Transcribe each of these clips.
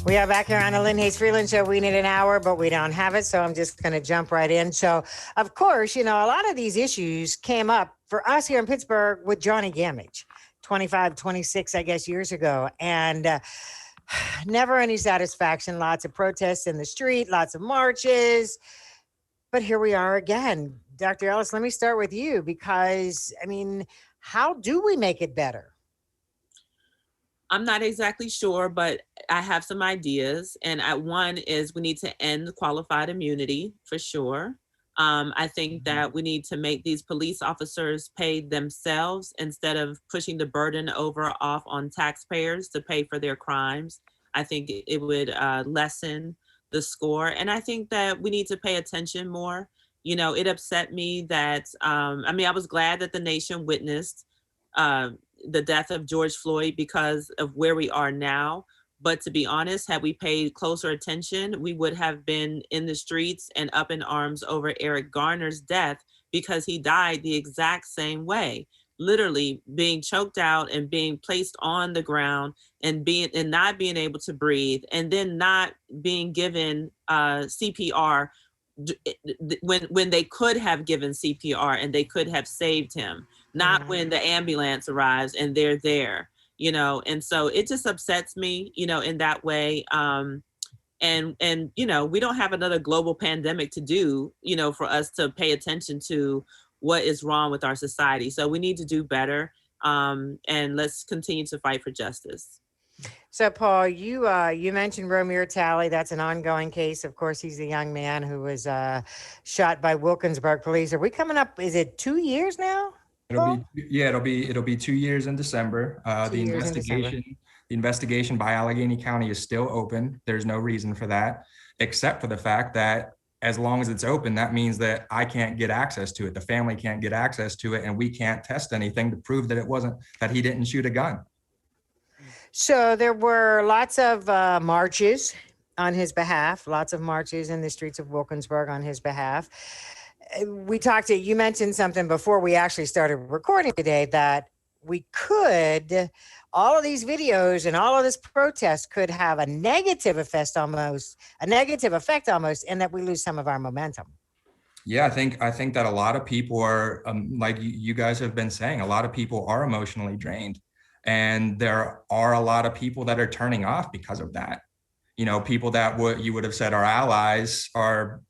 We are back here on the Lynne Hayes Freeland Show. We need an hour, but we don't have it, so I'm just going to jump right in. So, of course, a lot of these issues came up for us here in Pittsburgh with Johnny Gamage, 25, 26, I guess, years ago. And never any satisfaction, lots of protests in the street, lots of marches. But here we are again. Dr. Ellis, let me start with you because, how do we make it better? I'm not exactly sure, but I have some ideas. And one is we need to end qualified immunity for sure. I think that we need to make these police officers pay themselves instead of pushing the burden off on taxpayers to pay for their crimes. I think it would lessen the score. And I think that we need to pay attention more. It upset me that, I was glad that the nation witnessed the death of George Floyd because of where we are now. But to be honest, had we paid closer attention, we would have been in the streets and up in arms over Eric Garner's death because he died the exact same way, literally being choked out and being placed on the ground and not being able to breathe, and then not being given CPR when they could have given CPR and they could have saved him, not when the ambulance arrives and they're there, and so it just upsets me, in that way. And we don't have another global pandemic to do, for us to pay attention to what is wrong with our society. So we need to do better, and let's continue to fight for justice. So, Paul, you mentioned Romeo Talley. That's an ongoing case. Of course, he's a young man who was shot by Wilkinsburg police. Are we coming up? Is it 2 years now? It'll be 2 years in December. The investigation by Allegheny County is still open. There's no reason for that, except for the fact that as long as it's open, that means that I can't get access to it. The family can't get access to it, and we can't test anything to prove that he didn't shoot a gun. So there were lots of marches on his behalf, lots of marches in the streets of Wilkinsburg on his behalf. You mentioned something before we actually started recording today that all of these videos and all of this protest could have a negative effect almost, and that we lose some of our momentum. Yeah, I think that a lot of people are, like you guys have been saying, a lot of people are emotionally drained. And there are a lot of people that are turning off because of that. People that you would have said are allies are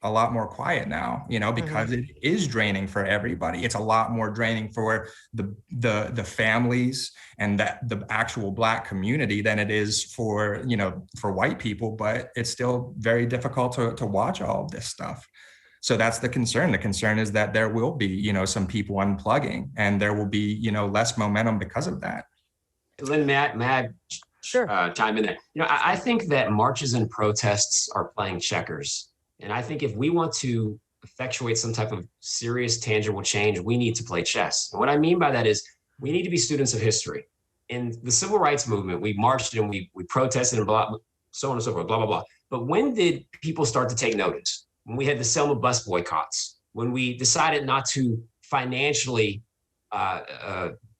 a lot more quiet now, because it is draining for everybody. It's a lot more draining for the families and the actual Black community than it is for white people, but it's still very difficult to watch all of this stuff. So that's the concern. The concern is that there will be, some people unplugging, and there will be, less momentum because of that. Lynn, may I Sure. Chime in there? I think that marches and protests are playing checkers. And I think if we want to effectuate some type of serious, tangible change, we need to play chess. And what I mean by that is we need to be students of history. In the civil rights movement, we marched and we protested and blah, so on and so forth, blah, blah, blah. But when did people start to take notice? When we had the Selma bus boycotts, when we decided not to financially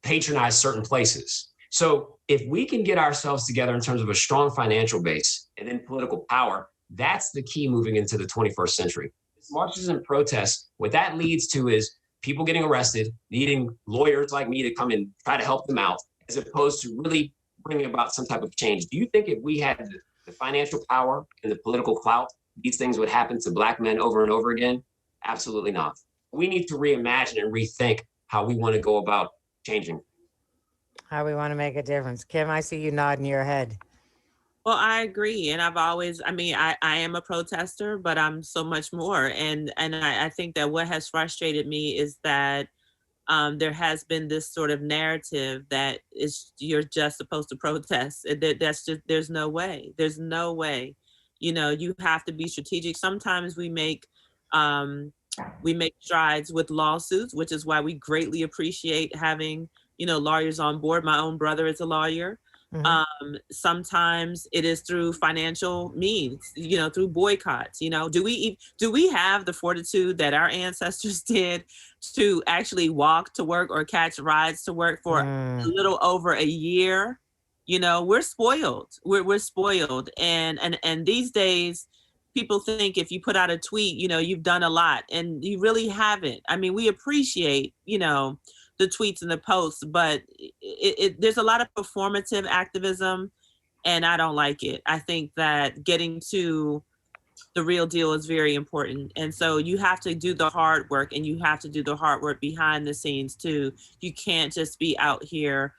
patronize certain places. So if we can get ourselves together in terms of a strong financial base and then political power, that's the key moving into the 21st century. Marches and protests, what that leads to is people getting arrested, needing lawyers like me to come and try to help them out, as opposed to really bringing about some type of change. Do you think if we had the financial power and the political clout, these things would happen to Black men over and over again? Absolutely not. We need to reimagine and rethink how we want to go about changing. How we want to make a difference. Kim, I see you nodding your head. Well, I agree. And I've always, I am a protester, but I'm so much more. And I think that what has frustrated me is that there has been this sort of narrative that you're just supposed to protest. There's no way. There's no way. You have to be strategic. Sometimes we make strides with lawsuits, which is why we greatly appreciate having, lawyers on board. My own brother is a lawyer. Sometimes it is through financial means, through boycotts. Do we have the fortitude that our ancestors did to actually walk to work or catch rides to work for a little over a year? We're spoiled. We're spoiled. And these days, people think if you put out a tweet, you've done a lot, and you really haven't. I mean, we appreciate, the tweets and the posts, but there's a lot of performative activism, and I don't like it. I think that getting to the real deal is very important. And so you have to do the hard work, and you have to do the hard work behind the scenes too. You can't just be out here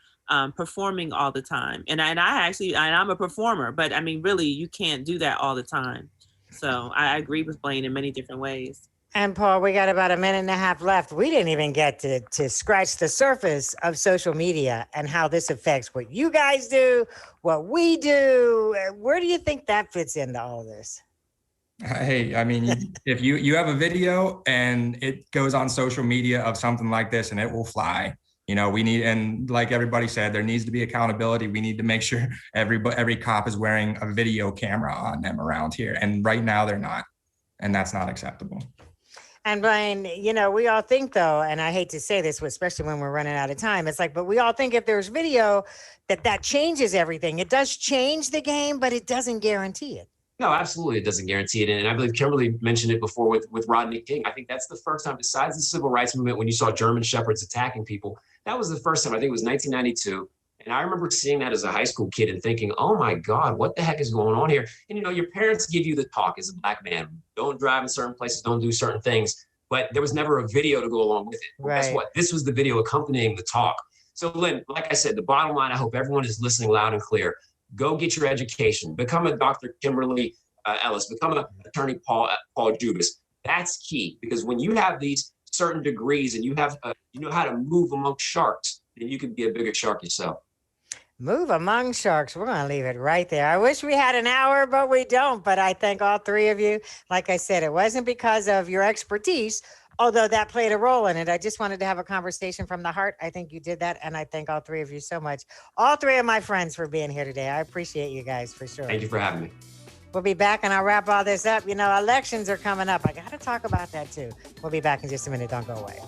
performing all the time. And I'm a performer, but I mean, really, you can't do that all the time. So I agree with Blaine in many different ways. And Paul, we got about a minute and a half left. We didn't even get to scratch the surface of social media and how this affects what you guys do, what we do. Where do you think that fits into all this? Hey, I mean, if you have a video and it goes on social media of something like this, and it will fly. We need, and like everybody said, there needs to be accountability. We need to make sure every cop is wearing a video camera on them around here. And right now they're not, and that's not acceptable. And Blaine, we all think though, and I hate to say this, especially when we're running out of time, it's like, but we all think if there's video that changes everything. It does change the game, but it doesn't guarantee it. No, absolutely. It doesn't guarantee it. And I believe Kimberly mentioned it before with Rodney King. I think that's the first time, besides the civil rights movement, when you saw German shepherds attacking people, that was the first time. I think it was 1992. And I remember seeing that as a high school kid and thinking, oh my God, what the heck is going on here? And your parents give you the talk as a Black man, don't drive in certain places, don't do certain things, but there was never a video to go along with it. Well, right. Guess what? This was the video accompanying the talk. So Lynn, like I said, the bottom line, I hope everyone is listening loud and clear. Go get your education, become a Dr. Kimberly Ellis, become an attorney Paul Judas. That's key, because when you have these certain degrees and you have you know how to move among sharks, then you can be a bigger shark yourself. Move among sharks. We're going to leave it right there. I wish we had an hour, but we don't. But I thank all three of you. Like I said, it wasn't because of your expertise, although that played a role in it. I just wanted to have a conversation from the heart. I think you did that. And I thank all three of you so much. All three of my friends for being here today. I appreciate you guys for sure. Thank you for having me. We'll be back, and I'll wrap all this up. Elections are coming up. I got to talk about that too. We'll be back in just a minute. Don't go away.